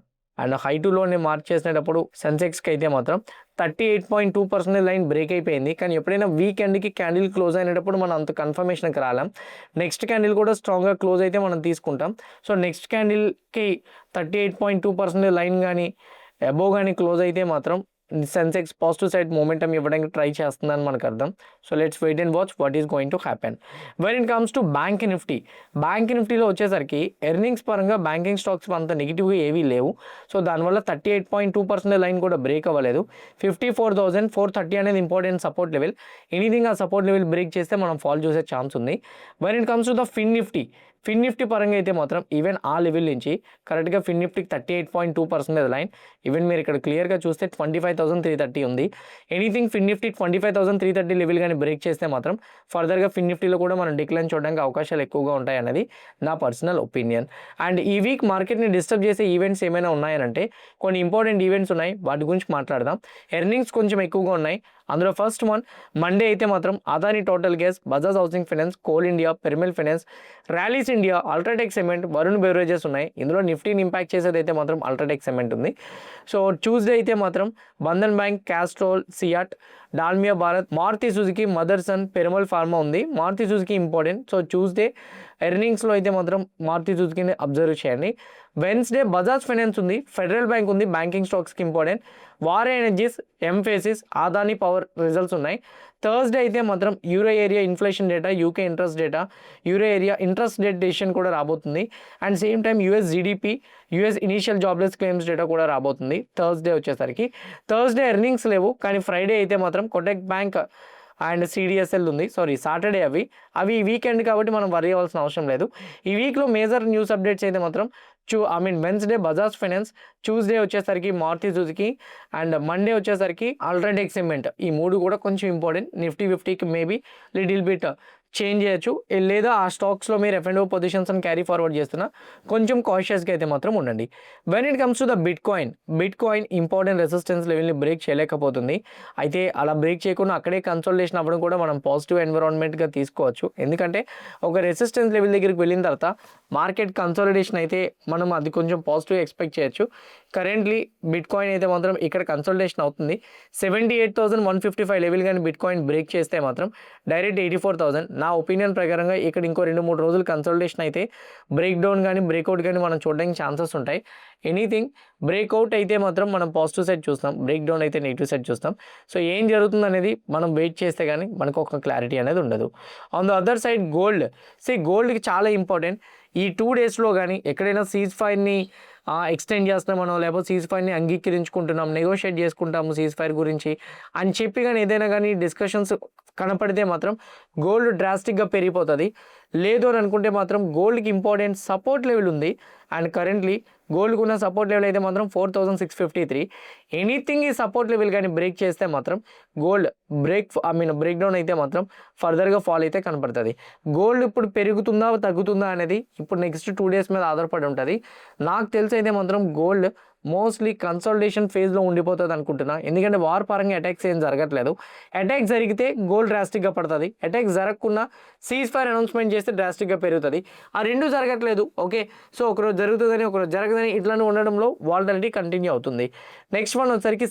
and high to loan mark చేసినప్పుడు సెన్సెక్స్కి అయితే మాత్రం 38.2% లైన్ బ్రేక్ అయిపోయింది. కానీ ఎప్పుడైనా వీకెండ్కి క్యాండిల్ క్లోజ్ అయినప్పుడు మనం అంత కన్ఫర్మేషన్కి రాలేం. నెక్స్ట్ క్యాండిల్ కూడా స్ట్రాంగ్గా క్లోజ్ అయితే మనం తీసుకుంటాం. సో నెక్స్ట్ క్యాండిల్కి 38.2% లైన్ కానీ అబోవ్ కానీ క్లోజ్ అయితే మాత్రం సెన్సెక్స్ పాజిటివ్ సైడ్ మూమెంటం ఇవ్వడానికి ట్రై చేస్తుందని మనకు అర్థం. So let's wait and watch what is going to happen. When it comes to bank నిఫ్టీలో వచ్చేసరికి ఎర్నింగ్స్ పరంగా బ్యాంకింగ్ స్టాక్స్ అంత నెగిటివ్గా ఏవీ లేవు. సో దానివల్ల 38.2% లైన్ కూడా బ్రేక్ అవ్వలేదు. 54,430 అనేది ఇంపార్టెంట్ సపోర్ట్ లెవెల్. ఎనీథింగ్ ఆ సపోర్ట్ లెవెల్ బ్రేక్ చేస్తే మనం ఫాల్ చూసే ఛాన్స్ ఉంది. When it comes to the fin Nifty పరంగా అయితే మాత్రం ఈవెన్ ఆ లెవెల్ నుంచి కరెక్ట్గా ఫిన్ నిఫ్టీకి 38.2% లైన్. ఈవెన్ మీరు ఇక్కడ క్లియర్గా చూస్తే 25,330 ఉంది. ఎనీథింగ్ ఫిన్ నిఫ్టీ 25,330 లెవెల్ కానీ బ్రేక్ చేస్తే మాత్రం ఫర్దర్గా ఫిన్ నిఫ్టీలో కూడా మనం డిక్లైన్ చూడడానికి అవకాశాలు ఎక్కువగా ఉంటాయి అన్నది నా పర్సనల్ ఒపీనియన్. అండ్ ఈ వీక్ మార్కెట్ని డిస్టర్బ్ చేసే ఈవెంట్స్ ఏమైనా ఉన్నాయనంటే కొన్ని ఇంపార్టెంట్ ఈవెంట్స్ ఉన్నాయి, వాటి గురించి మాట్లాడదాం. ఎర్నింగ్స్ కొంచెం ఎక్కువగా ఉన్నాయి. అందులో ఫస్ట్ వన్ మండే అయితే మాత్రం Adani Total Gas, Bajaj Housing Finance, Coal India, Piramal Finance, Rallis India, UltraTech Cement, Varun Beverages ఉన్నాయి. ఇందులో నిఫ్టీని ఇంపాక్ట్ చేసేది అయితే మాత్రం అల్ట్రాటెక్ సిమెంట్ ఉంది. సో ట్యూస్డే అయితే మాత్రం Bandhan Bank, Castrol, CEAT, Dalmia Bharat, Maruti Suzuki, Motherson, Piramal Pharma ఉంది. Maruti Suzuki important. So Tuesday ఎర్నింగ్స్లో అయితే మాత్రం మారుతి సుజుకిని అబ్జర్వ్ చేయండి. వెన్స్డే బజాజ్ ఫైనాన్స్ ఉంది, ఫెడరల్ బ్యాంక్ ఉంది, బ్యాంకింగ్ స్టాక్స్కి important. Waaree energies, ఎంఫేసిస్, Adani power results ఉన్నాయి. థర్స్డే అయితే మాత్రం euro area inflation data, UK interest data, euro area interest rate decision కూడా రాబోతుంది. And same time US GDP, US initial jobless claims data కూడా రాబోతుంది థర్స్డే వచ్చేసరికి. థర్స్డే ఎర్నింగ్స్ లేవు, కానీ ఫ్రైడే అయితే మాత్రం కొటెక్ బ్యాంక్ అండ్ సిడిఎస్ఎల్ ఉంది. సాటర్డే అవి వీకెండ్ కాబట్టి మనం వరీ అవ్వాల్సిన అవసరం లేదు. ఈ వీక్లో మేజర్ న్యూస్ అప్డేట్స్ అయితే మాత్రం వెన్స్డే బజాజ్ ఫైనాన్స్, ట్యూస్డే వచ్చేసరికి మారుతి సుజుకి, అండ్ మండే వచ్చేసరికి అల్ట్రాటెక్ సిమెంట్. ఈ మూడు కూడా కొంచెం ఇంపార్టెంట్. నిఫ్టీ 50కి మేబీ లిటిల్ బిట్ చేంజ్ చేయొచ్చు, లేదా ఆ స్టాక్స్లో మీరు ఎఫ్ అండ్ ఓ పొజిషన్స్ అని క్యారీ ఫార్వర్డ్ చేస్తున్నా కొంచెం కాషియస్గా అయితే మాత్రం ఉండండి. When it comes to the bitcoin important resistance లెవెల్ని బ్రేక్ చేయలేకపోతుంది. అయితే అలా బ్రేక్ చేయకుండా అక్కడే కన్సల్టేషన్ అవ్వడం కూడా మనం పాజిటివ్ ఎన్విరాన్మెంట్గా తీసుకోవచ్చు. ఎందుకంటే ఒక రెసిస్టెన్స్ లెవెల్ దగ్గరికి వెళ్ళిన తర్వాత మార్కెట్ కన్సల్టేషన్ అయితే మనం అది కొంచెం పాజిటివ్ ఎక్స్పెక్ట్ చేయొచ్చు. కరెంట్లీ బిట్ కాయిన్ అయితే మాత్రం ఇక్కడ కన్సల్టేషన్ అవుతుంది. 78,155 లెవెల్ కానీ బిట్ కాయిన్ బ్రేక్ చేస్తే మాత్రం డైరెక్ట్ 84,000. నా ఒపీనియన్ ప్రకారంగా ఇక్కడ ఇంకో 2-3 రోజులు కన్సల్టేషన్ అయితే బ్రేక్ డౌన్ కానీ బ్రేక్అవుట్ కానీ మనం చూడడానికి ఛాన్సెస్ ఉంటాయి. ఎనీథింగ్ బ్రేక్అవుట్ అయితే మాత్రం మనం పాజిటివ్ సైడ్ చూస్తాం, బ్రేక్ డౌన్ అయితే నెగిటివ్ సైడ్ చూస్తాం. సో ఏం జరుగుతుంది అనేది మనం వెయిట్ చేస్తే కానీ మనకు ఒక క్లారిటీ అనేది ఉండదు. ఆన్ ద అదర్ సైడ్ గోల్డ్కి చాలా ఇంపార్టెంట్. ఈ 2 డేస్లో కానీ ఎక్కడైనా సీజ్ ఫైర్ని ఎక్స్టెండ్ చేస్తున్నామనో, లేకపోతే సీజ్ ఫైర్ని అంగీకరించుకుంటున్నాం, నెగోషియేట్ చేసుకుంటాము సీజ్ ఫైర్ గురించి అని చెప్పి కానీ ఏదైనా కానీ డిస్కషన్స్ కనపడితే మాత్రం గోల్డ్ డ్రాస్టిక్గా పెరిగిపోతుంది. లేదు అని అనుకుంటే మాత్రం గోల్డ్కి ఇంపార్టెంట్ సపోర్ట్ లెవెల్ ఉంది. అండ్ కరెంట్లీ గోల్డ్కి ఉన్న సపోర్ట్ లెవెల్ అయితే మాత్రం 4,653. ఎనీథింగ్ ఈ సపోర్ట్ లెవెల్ కానీ బ్రేక్ చేస్తే మాత్రం గోల్డ్ బ్రేక్ డౌన్ అయితే మాత్రం ఫర్దర్గా ఫాల్ అయితే కనపడుతుంది. గోల్డ్ ఇప్పుడు పెరుగుతుందా తగ్గుతుందా అనేది ఇప్పుడు నెక్స్ట్ 2 డేస్ మీద ఆధారపడి ఉంటుంది. నాకు తెలిసి అయితే మాత్రం గోల్డ్ మోస్ట్లీ కన్సల్టేషన్ ఫేజ్లో ఉండిపోతుంది అనుకుంటున్నా. ఎందుకంటే వార్ పరంగా అటాక్స్ ఏం జరగట్లేదు. అటాక్ జరిగితే గోల్డ్ డ్రాస్టిక్గా పడుతుంది, అటాక్ జరగకుండా సీజ్ ఫైర్ అనౌన్స్మెంట్ చేస్తే డ్రాస్టిక్గా పెరుగుతుంది. ఆ రెండు జరగట్లేదు. ఓకే, సో ఒకరోజు జరుగుతుందని ఒకరోజు జరగదని ఇట్లానే ఉండడంలో వాలటిలిటీ కంటిన్యూ అవుతుంది. నెక్స్ట్ వన్ వచ్చేసరికి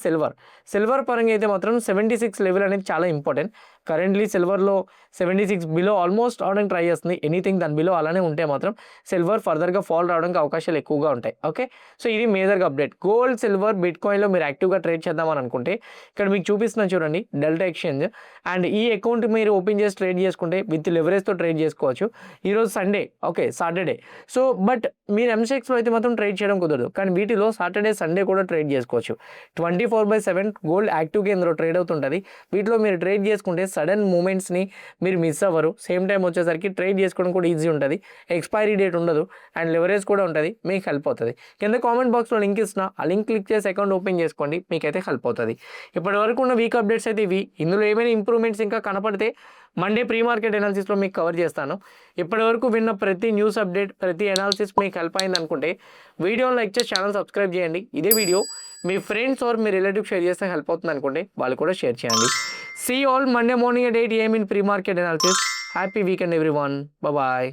సిల్వర్ పరంగా అయితే మాత్రం 76 లెవెల్ అనేది చాలా ఇంపార్టెంట్. కరెంట్లీ సిల్వర్లో 76 బిలో ఆల్మోస్ట్ అవడానికి ట్రై చేస్తుంది. ఎనీథింగ్ దాని బిలో అలానే ఉంటే మాత్రం సిల్వర్ ఫర్దర్గా ఫాల్ రావడానికి అవకాశాలు ఎక్కువగా ఉంటాయి. ఓకే, సో ఇది మేజర్గా అప్డేట్. మార్కెట్ గోల్డ్, సిల్వర్, బిట్ కాయిన్లో మీరు యాక్టివ్గా ట్రేడ్ చేద్దామని అనుకుంటే ఇక్కడ మీకు చూపిస్తున్నాను చూడండి డెల్టా ఎక్స్చేంజ్. అండ్ ఈ అకౌంట్ మీరు ఓపెన్ చేసి ట్రేడ్ చేసుకుంటే విత్ లెవరేజ్తో ట్రేడ్ చేసుకోవచ్చు. ఈరోజు Sunday, okay Saturday. So but మీరు ఎంసెక్స్లో అయితే మాత్రం ట్రేడ్ చేయడం కుదరదు, కానీ వీటిలో సాటర్డే, సండే కూడా ట్రేడ్ చేసుకోవచ్చు. 24/7 గోల్డ్ యాక్టివ్గా ఇందులో ట్రేడ్ అవుతుంటుంది. వీటిలో మీరు ట్రేడ్ చేసుకుంటే సడన్ మూమెంట్స్ని మీరు మిస్ అవ్వరు. సేమ్ టైం వచ్చేసరికి ట్రేడ్ చేసుకోవడం కూడా ఈజీ ఉంటుంది. ఎక్స్పైరీ డేట్ ఉండదు అండ్ లెవరేజ్ కూడా ఉంటుంది, మీకు హెల్ప్ అవుతుంది. కింద కామెంట్ బాక్స్లో లింక్ ఇస్తున్నా, ఆ లింక్ క్లిక్ చేసి అకౌంట్ ఓపెన్ చేసుకోండి, మీకైతే హెల్ప్ అవుతుంది. ఇప్పటి వరకు ఉన్న వీక్ అప్డేట్స్ అయితే ఇవి. ఇందులో ఏమైనా ఇంప్రూవ్మెంట్స్ ఇంకా కనపడితే మండే ప్రీ మార్కెట్ ఎనాలిసిస్లో మీకు కవర్ చేస్తాను. ఇప్పటివరకు విన్న ప్రతి న్యూస్ అప్డేట్, ప్రతి ఎనాలిసిస్ మీకు హెల్ప్ అయింది అనుకుంటే వీడియోని లైక్ చేసి ఛానల్ సబ్స్క్రైబ్ చేయండి. ఇదే వీడియో మీ ఫ్రెండ్స్ ఆర్ మీ రిలేటివ్ షేర్ చేస్తే హెల్ప్ అవుతుంది అనుకుంటే వాళ్ళు కూడా షేర్ చేయండి. See you all Monday morning at 8 AM in pre-market analysis. Happy weekend everyone. Bye-bye.